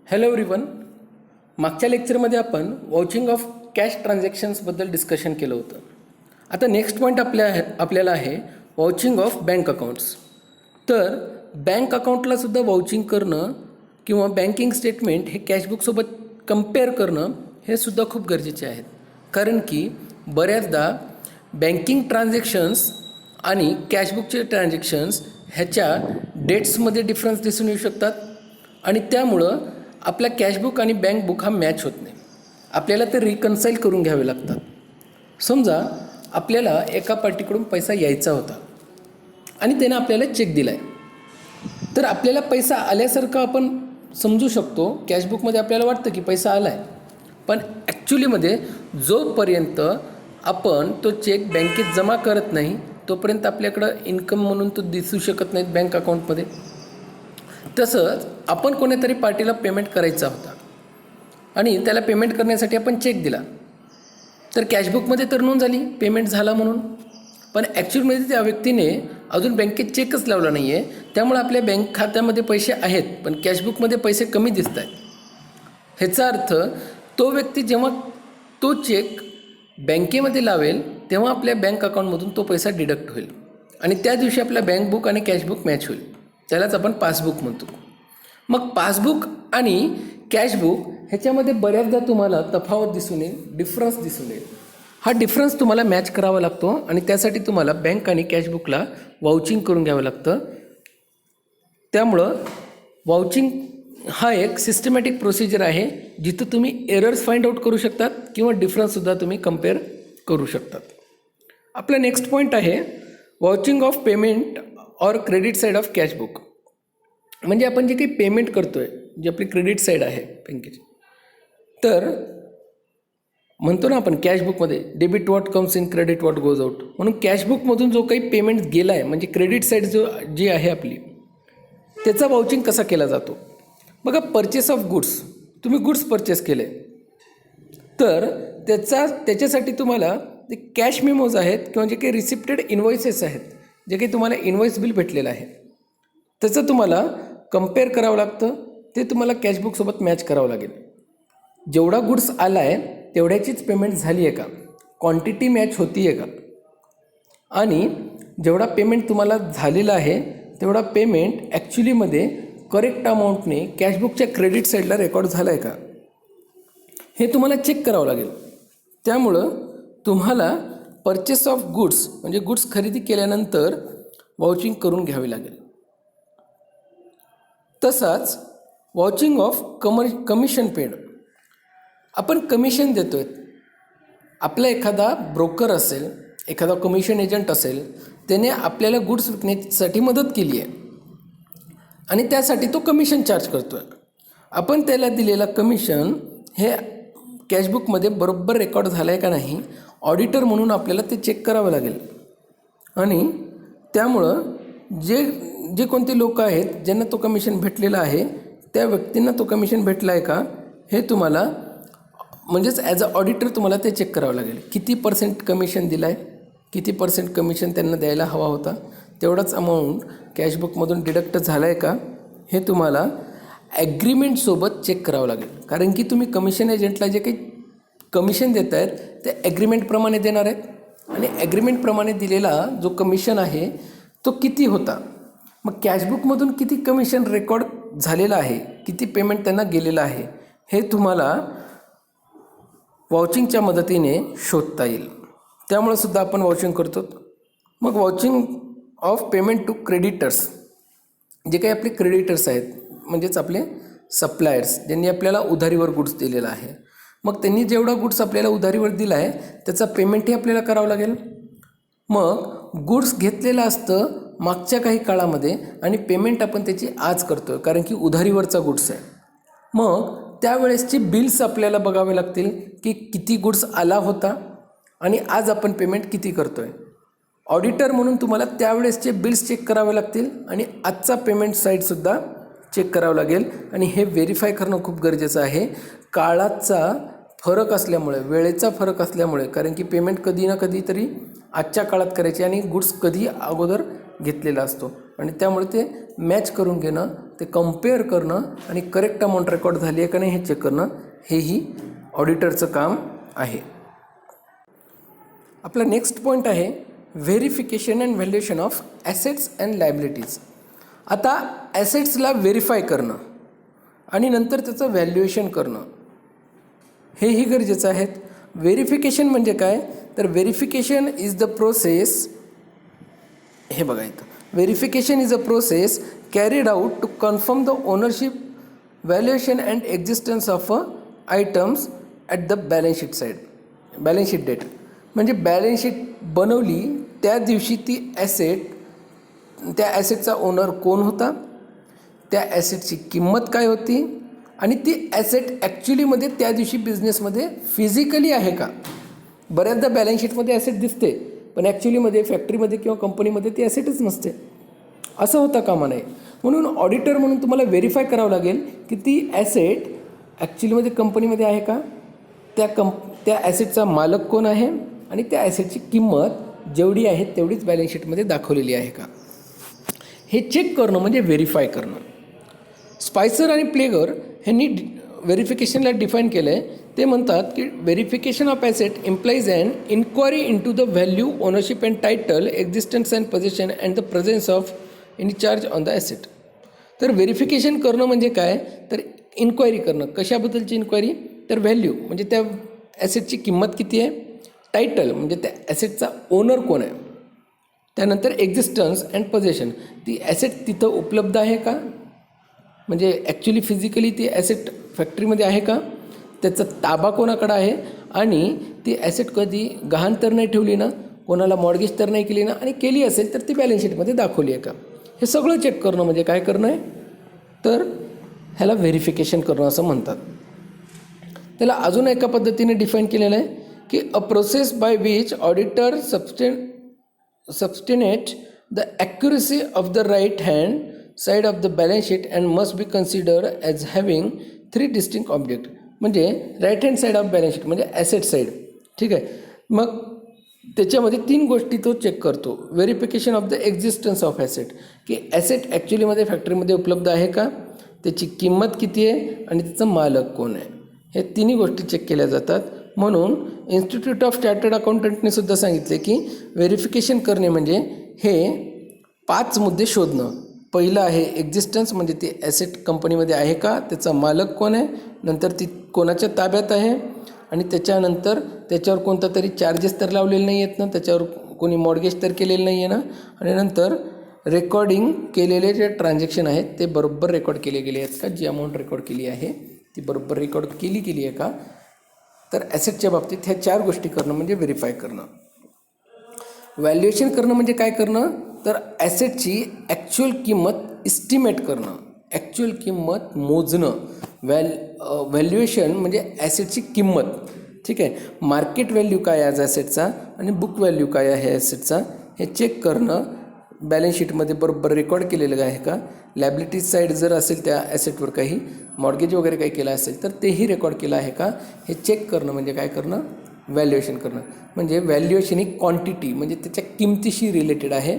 Hello everyone. मागच्या लेक्चरमध्ये आपण वाउचिंग ऑफ कॅश ट्रान्झॅक्शन्सबद्दल डिस्कशन केलं होतं. आता नेक्स्ट पॉईंट आपल्याला आहे वाउचिंग ऑफ बँक अकाउंट्स. तर बँक अकाउंटलासुद्धा वाउचिंग करणं किंवा बँकिंग स्टेटमेंट हे कॅशबुकसोबत कम्पेअर करणं हे सुद्धा खूप गरजेचे आहेत. कारण की बऱ्याचदा बँकिंग ट्रान्झॅक्शन्स आणि कॅशबुकचे ट्रान्झॅक्शन्स ह्याच्या डेट्समध्ये डिफरन्स दिसून येऊ शकतात आणि त्यामुळं आपला कॅशबुक आणि बँक बुक हा मॅच होत नाही. आपल्याला ते रिकन्साईल करून घ्यावे लागतात. समजा आपल्याला एका पार्टीकडून पैसा यायचा होता आणि त्याने आपल्याला चेक दिला आहे, तर आपल्याला पैसा आल्यासारखं आपण समजू शकतो. कॅशबुकमध्ये आपल्याला वाटतं की पैसा आला आहे, पण ॲक्च्युलीमध्ये जोपर्यंत आपण तो चेक बँकेत जमा करत नाही तोपर्यंत आपल्याकडं इन्कम म्हणून तो दिसू शकत नाहीत बँक अकाउंटमध्ये. तसंच आपण कोणीतरी पार्टीला पेमेंट करायचा होता आणि त्याला पेमेंट करण्यासाठी आपण चेक दिला, तर कॅशबुकमध्ये तर नोंद झाली पेमेंट झाला म्हणून, पण ॲक्च्युअलमध्ये त्या व्यक्तीने अजून बँकेत चेकच लावला नाही आहे. त्यामुळे आपल्या बँक खात्यामध्ये पैसे आहेत पण कॅशबुकमध्ये पैसे कमी दिसत आहेत. ह्याचा अर्थ तो व्यक्ती जेव्हा तो चेक बँकेमध्ये लावेल तेव्हा आपल्या बँक अकाउंटमधून तो पैसा डिडक्ट होईल आणि त्या दिवशी आपला बँक बुक आणि कॅशबुक मॅच होईल. त्यालाच आपण पासबुक म्हणतो. मग पासबुक आणि कॅशबुक ह्याच्यामध्ये बऱ्याचदा तुम्हाला तफावत दिसून येईल, डिफरन्स दिसून येईल. हा डिफरन्स तुम्हाला मॅच करावा लागतो आणि त्यासाठी तुम्हाला बँक आणि कॅशबुकला वाउचिंग करून घ्यावं लागतं. त्यामुळं वाउचिंग हा एक सिस्टमॅटिक प्रोसिजर आहे जिथं तुम्ही एरर्स फाइंड आउट करू शकतात किंवा डिफरन्ससुद्धा तुम्ही कम्पेअर करू शकतात. आपला नेक्स्ट पॉईंट आहे vouching of payment or credit side of cashbook. म्हणजे आपण जे काही पेमेंट करतो आहे, जी आपली क्रेडिट साईड आहे बँकेची, तर म्हणतो ना आपण कॅशबुकमध्ये debit what comes in, credit what goes out. म्हणून कॅशबुकमधून जो काही पेमेंट गेला आहे म्हणजे क्रेडिट साईड जी आहे आपली, त्याचा वाउचिंग कसा केला जातो. बघा, परचेस ऑफ गुड्स, तुम्ही गुड्स परचेस केले तर त्याच्यासाठी तुम्हाला जे कॅश मेमोज आहेत किंवा जे काही रिसिप्टेड इन्व्हॉइसेस आहेत, जे काही तुम्हाला इन्व्हॉइस बिल भेटलेलं आहे त्याचं तुम्हाला कम्पेअर करावं लागतं. ते तुम्हाला कॅशबुकसोबत मॅच करावं लागेल. जेवढा गुड्स आला आहे तेवढ्याचीच पेमेंट झाली आहे का, क्वांटिटी मॅच होती आहे का, आणि जेवढा पेमेंट तुम्हाला झालेला आहे तेवढा पेमेंट ॲक्च्युलीमध्ये करेक्ट अमाऊंटने कॅशबुकच्या क्रेडिट साईडला रेकॉर्ड झाला आहे का, हे तुम्हाला चेक करावं लागेल. त्यामुळं तुम्हाला परचेस ऑफ गुड्स म्हणजे गुड्स खरेदी केल्यानंतर वाउचिंग करून घ्यावी लागेल. तसाच वाउचिंग ऑफ कमिशन पेड. आपण कमिशन देतो आहे. आपला एखादा ब्रोकर असेल, एखादा कमिशन एजंट असेल, त्याने आपल्याला गुड्स विकण्यासाठी मदत केली आहे आणि त्यासाठी तो कमिशन चार्ज करतो आहे. आपण त्याला दिलेला कमिशन हे कॅशबुकमध्ये बरोबर रेकॉर्ड झालं आहे का नाही, ऑडिटर म्हणून आपल्याला ते चेक करावं लागेल. आणि त्यामुळं जे कोणते लोक आहेत ज्यांना तो कमिशन भेटलेला आहे त्या व्यक्तींना तो कमिशन भेटला आहे का हे तुम्हाला म्हणजेच ॲज अ ऑडिटर तुम्हाला ते चेक करावं लागेल. किती % कमिशन दिलं आहे, किती % कमिशन त्यांना द्यायला हवा होता, तेवढाच अमाऊंट कॅशबुकमधून डिडक्ट झाला आहे का हे तुम्हाला ॲग्रीमेंटसोबत चेक करावं लागेल. कारण की तुम्ही कमिशन एजंटला जे काही कमिशन देत आहेत ते ॲग्रीमेंटप्रमाणे देणार आहेत आणि ॲग्रीमेंटप्रमाणे दिलेला जो कमिशन आहे तो किती होता, मग कॅशबुकमधून किती कमिशन रेकॉर्ड झालेलं आहे, किती पेमेंट त्यांना गेलेलं आहे हे तुम्हाला वाउचिंगच्या मदतीने शोधता येईल. त्यामुळे सुद्धा आपण वाउचिंग करतो. मग vouching of payment to creditors. जे काही आपले क्रेडिटर्स आहेत म्हणजेच आपले सप्लायर्स, ज्यांनी आपल्याला उधारीवर गुड्स दिलेला आहे, मग त्यांनी जेवढा गुड्स आपल्याला उधारीवर दिला आहे त्याचा पेमेंटही आपल्याला करावं लागेल. मग गुड्स घेतलेलं असतं मागच्या काही काळामध्ये आणि पेमेंट आपण त्याची आज करतो आहे कारण की उधारीवरचा गुड्स आहे. मग त्यावेळेसचे बिल्स आपल्याला बघावे लागतील की किती गुड्स आला होता आणि आज आपण पेमेंट किती करतो आहे. ऑडिटर म्हणून तुम्हाला त्यावेळेसचे बिल्स चेक करावे लागतील आणि आजचा पेमेंट साईडसुद्धा चेक करावं लागेल. आणि हे व्हेरीफाय करणं खूप गरजेचं आहे. काळाचा फरक असल्यामुळे, वेळेचा फरक असल्यामुळे, कारण की पेमेंट कधी ना कधी तरी आजच्या काळात करायची आणि गुड्स कधी अगोदर घेतलेला असतो. आणि त्यामुळे ते मॅच करून घेणं, ते कम्पेअर करणं आणि करेक्ट अमाऊंट रेकॉर्ड झाली आहे का नाही हे चेक करणं, हेही ऑडिटरचं काम आहे. आपला नेक्स्ट पॉईंट आहे verification and valuation of assets and liabilities. आता ॲसेट्सला व्हेरीफाय करणं आणि नंतर त्याचं व्हॅल्युएशन करणं हेही गरजेचं आहे. व्हेरिफिकेशन म्हणजे काय, तर व्हेरिफिकेशन इज द प्रोसेस, हे बघा इथं, verification is a process carried out to confirm the ownership, valuation and existence of items at the balance sheet side, balance sheet date. म्हणजे बॅलन्स शीट बनवली त्या दिवशी ती ॲसेट, त्या ॲसेटचा ओनर कोण होता, त्या ॲसेटची किंमत काय होती आणि ती ॲसेट ॲक्च्युलीमध्ये त्या दिवशी बिझनेसमध्ये फिजिकली आहे का. बऱ्याचदा बॅलन्स शीटमध्ये ॲसेट दिसते पण ॲक्च्युलीमध्ये फॅक्टरीमध्ये किंवा कंपनीमध्ये ती ॲसेटच नसते. असं होता कामा नये. म्हणून ऑडिटर म्हणून तुम्हाला व्हेरीफाय करावं लागेल की ती ॲसेट ॲक्च्युलीमध्ये कंपनीमध्ये आहे का, त्या ॲसेटचा मालक कोण आहे आणि त्या ॲसेटची किंमत जेवढी आहे तेवढीच बॅलन्स शीटमध्ये दाखवलेली आहे का, हे चेक करणं म्हणजे व्हेरीफाय करणं. स्पायसर आणि प्लेगर ह्यांनी व्हेरिफिकेशनला डिफाईन केलं आहे. ते म्हणतात की verification of asset implies and inquiry into the value, ownership and title, existence and position and the presence of any charge on the asset. तर व्हेरिफिकेशन करणं म्हणजे काय, तर इन्क्वायरी करणं. कशाबद्दलची इन्क्वायरी, तर व्हॅल्यू म्हणजे त्या ॲसेटची किंमत किती आहे, टायटल म्हणजे त्या ॲसेटचा ओनर कोण आहे, त्यानंतर एक्झिस्टन्स अँड पोझिशन, ती ॲसेट तिथं उपलब्ध आहे का, म्हणजे ॲक्च्युली फिजिकली ती ॲसेट फॅक्टरीमध्ये आहे का, त्याचा ताबा कोणाकडं आहे आणि ती ॲसेट कधी गहाण तर नाही ठेवली ना, कोणाला मॉर्गेज तर नाही केली ना, आणि केली असेल तर ती बॅलन्स शीटमध्ये दाखवली आहे का, हे सगळं चेक करणं म्हणजे काय करणं आहे, तर ह्याला व्हेरिफिकेशन करणं असं म्हणतात. त्याला अजून एका पद्धतीने डिफाईन केलेलं आहे की a process by which auditor substantiate the accuracy of the right hand side of the balance sheet and must be considered as having 3 distinct object. म्हणजे right hand side of balance sheet म्हणजे asset side, ठीक आहे. मग त्याच्यामध्ये 3 गोष्टी तो check करतो. Verification of the existence of asset, की ॲसेट ॲक्च्युलीमध्ये फॅक्टरीमध्ये उपलब्ध आहे का, त्याची किंमत किती आहे आणि त्याचं मालक कोण आहे, हे 3 गोष्टी चेक केल्या जातात. म्हणून इन्स्टिट्यूट ऑफ चार्टर्ड अकाउंटंटने सुद्धा सांगितले की व्हेरिफिकेशन करणे म्हणजे हे 5 मुद्दे शोधणं. पहिलं आहे एक्झिस्टन्स, म्हणजे ती ॲसेट कंपनीमध्ये आहे का, त्याचा मालक कोण आहे, नंतर ती कोणाच्या ताब्यात आहे आणि त्याच्यानंतर त्याच्यावर कोणता तरी चार्जेस तर लावलेले नाही आहेत ना, त्याच्यावर कोणी मॉर्गेज तर केलेलं नाही आहे ना, आणि नंतर रेकॉर्डिंग केलेले जे ट्रान्झॅक्शन आहेत ते बरोबर रेकॉर्ड केले गेले आहेत का, जी अमाऊंट रेकॉर्ड केली आहे ती बरोबर रेकॉर्ड केली आहे का. तर ॲसेटच्या बाबतीत ह्या 4 गोष्टी करणं म्हणजे व्हेरीफाय करणं. व्हॅल्युएशन करणं म्हणजे काय करणं, तर ॲसेटची ॲक्च्युअल किंमत इस्टिमेट करणं, ॲक्च्युअल किंमत मोजणं. व्हॅल्युएशन म्हणजे ॲसेटची किंमत, ठीक आहे. मार्केट व्हॅल्यू काय आहे आज ॲसेटचा आणि बुक व्हॅल्यू काय आहे ॲसेटचा हे चेक करणं. बॅलन्स शीटमध्ये बरोबर रेकॉर्ड केलेलं आहे का, लॅबिलिटीज साईड जर असेल त्या ॲसेटवर काही मॉर्गेज वगैरे काही केलं असेल तर तेही रेकॉर्ड केलं आहे का, हे चेक करणं म्हणजे काय करणं, व्हॅल्युएशन करणं. म्हणजे व्हॅल्युएशन ही क्वांटिटी म्हणजे त्याच्या किमतीशी रिलेटेड आहे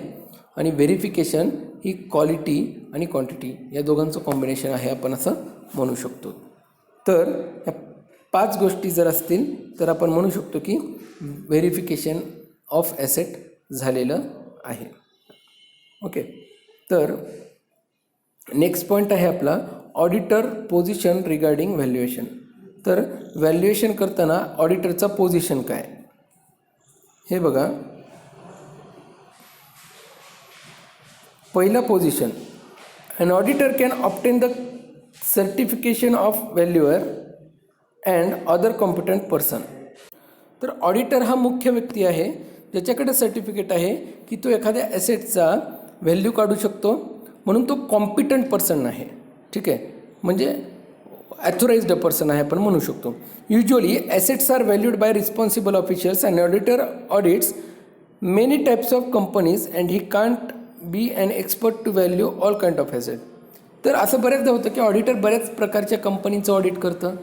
आणि व्हेरिफिकेशन ही क्वालिटी आणि क्वांटिटी या दोघांचं कॉम्बिनेशन आहे, आपण असं म्हणू शकतो. तर या 5 गोष्टी जर असतील तर आपण म्हणू शकतो की व्हेरिफिकेशन ऑफ ॲसेट झालेलं आहे. ओके. तर नेक्स्ट पॉईंट आहे आपला ऑडिटर पोझिशन रिगार्डिंग व्हॅल्युएशन. तर व्हॅल्युएशन करताना ऑडिटरचा पोझिशन काय, हे बघा. पहिला position, an auditor can obtain the certification of valuer and other competent person. तर ऑडिटर हा मुख्य व्यक्ती आहे ज्याच्याकडे सर्टिफिकेट आहे की तो एखाद्या ॲसेटचा व्हॅल्यू काढू शकतो, म्हणून तो कॉम्पिटंट पर्सन आहे, ठीक आहे. म्हणजे ॲथोराइज्ड पर्सन आहे आपण म्हणू शकतो. Usually assets are valued by responsible officials and auditor audits many types of companies and he can't be an expert to value all kind of asset. तर असं बऱ्याचदा होतं की ऑडिटर बऱ्याच प्रकारच्या कंपनीचं ऑडिट करतं,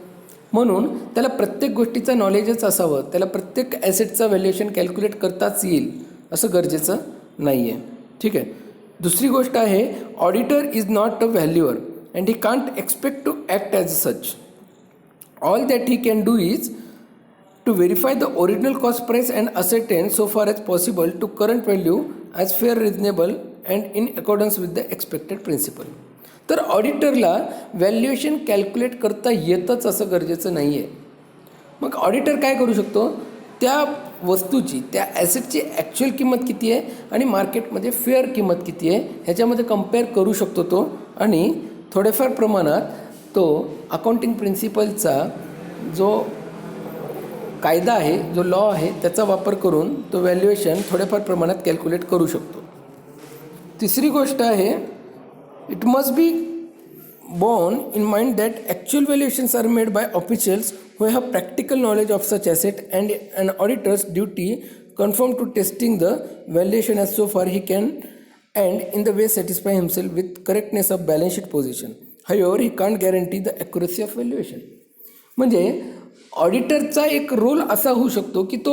म्हणून त्याला प्रत्येक गोष्टीचं नॉलेजच असावं, त्याला प्रत्येक ॲसेटचं व्हॅल्युएशन कॅल्क्युलेट करताच येईल असं गरजेचं नाही आहे, ठीक आहे. दुसरी गोष्ट आहे auditor is not a valuer and he can't expect to act as such. All that he can do is to verify the original cost price and ascertain so far as possible to current value as fair, reasonable and in accordance with the expected principle. तर ऑडिटरला valuation calculate करता येतच असं गरजेचं नाही आहे. मग auditor काय करू शकतो, त्या वस्तूची त्या ॲसेटची ॲक्च्युअल किंमत किती आहे आणि मार्केटमध्ये फेअर किंमत किती आहे ह्याच्यामध्ये कम्पेअर करू शकतो तो, आणि थोड्याफार प्रमाणात तो अकाउंटिंग प्रिन्सिपलचा जो कायदा आहे, जो लॉ आहे, त्याचा वापर करून तो व्हॅल्युएशन थोड्याफार प्रमाणात कॅल्क्युलेट करू शकतो. तिसरी गोष्ट आहे, it must be borne in mind that actual valuations are made by officials who have practical knowledge of such asset, and an auditor's duty conform to testing the valuation as so far he can and in the way satisfy himself with correctness of balance sheet position. However, he can't guarantee the accuracy of valuation. म्हणजे ऑडिटरचा एक role असा होऊ शकतो की तो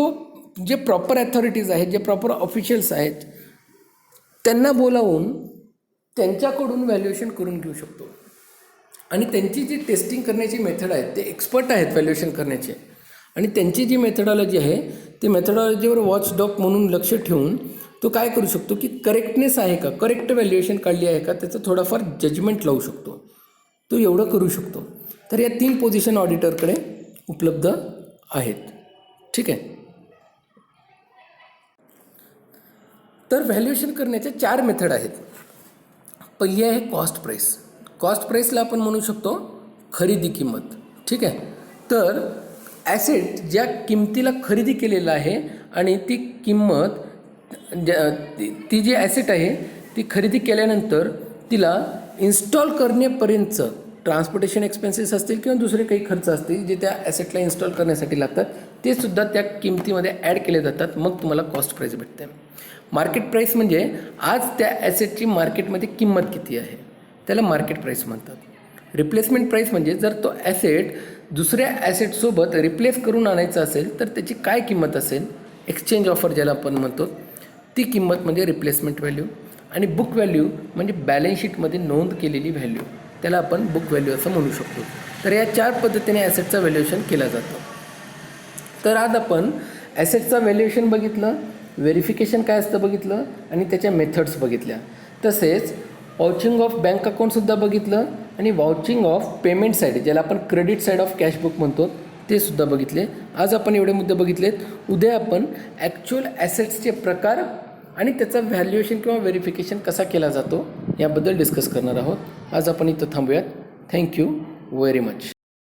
जे proper authorities आहेत, जे प्रॉपर ऑफिशियल्स आहेत, त्यांना बोलावून त्यांच्याकडून व्हॅल्युएशन करून घेऊ शकतो. आणि त्यांची जी टेस्टिंग करण्याची मेथड आहे, ते एक्सपर्ट आहेत व्हॅल्युएशन करण्याचे, आणि त्यांची जी मेथडॉलॉजी आहे ती मेथडॉलॉजीवर वॉचडॉग म्हणून लक्ष ठेवून तो काय करू शकतो की करेक्टनेस आहे का, करेक्ट व्हॅल्युएशन काढली आहे का, त्याचं थोडाफार जजमेंट लावू शकतो. तो एवढं करू शकतो. तर या 3 पोझिशन ऑडिटरकडे उपलब्ध आहेत. ठीक आहे. तर व्हॅल्युएशन करण्याच्या 4 मेथड आहेत. पहिली आहे कॉस्ट प्राईस. कॉस्ट प्राईसला आपण म्हणू शकतो खरेदी किंमत. ठीक आहे. तर ॲसेट ज्या किमतीला खरेदी केलेलं आहे आणि ती किंमत ती जी ॲसेट आहे ती खरेदी केल्यानंतर तिला इन्स्टॉल करण्यापर्यंतचं ट्रान्सपोर्टेशन एक्सपेन्सेस असतील किंवा दुसरे काही खर्च असतील जे त्या ॲसेटला इन्स्टॉल करण्यासाठी लागतात, ते सुद्धा त्या किमतीमध्ये ॲड केले जातात. मग तुम्हाला कॉस्ट प्राईस भेटते. मार्केट प्राईस म्हणजे आज त्या ॲसेटची मार्केटमध्ये किंमत किती आहे, त्याला मार्केट प्राईस म्हणतात. रिप्लेसमेंट प्राईस म्हणजे जर तो ॲसेट दुसऱ्या ॲसेटसोबत रिप्लेस करून आणायचा असेल तर त्याची काय किंमत असेल, एक्सचेंज ऑफर ज्याला आपण म्हणतो, ती किंमत म्हणजे रिप्लेसमेंट व्हॅल्यू. आणि बुक व्हॅल्यू म्हणजे बॅलन्स शीटमध्ये नोंद केलेली व्हॅल्यू, त्याला आपण बुक व्हॅल्यू असं म्हणू शकतो. तर या 4 पद्धतीने ॲसेटचं व्हॅल्युएशन केलं जातं. तर आज आपण ॲसेटचं व्हॅल्युएशन बघितलं, व्हेरिफिकेशन काय असतं बघितलं, आणि त्याच्या मेथड्स बघितल्या. तसेच वाउचिंग ऑफ बँक अकाउंटसुद्धा बघितलं, आणि वाउचिंग ऑफ पेमेंट साईड ज्याला आपण credit side of cash book म्हणतो ते सुद्धा बघितले. आज आपण एवढे मुद्दे बघितलेत. उद्या आपण ॲक्च्युअल ॲसेट्सचे प्रकार आणि त्याचा व्हॅल्युएशन किंवा व्हेरिफिकेशन कसा केला जातो याबद्दल डिस्कस करणार आहोत. आज आपण इथं थांबूयात. Thank you very much.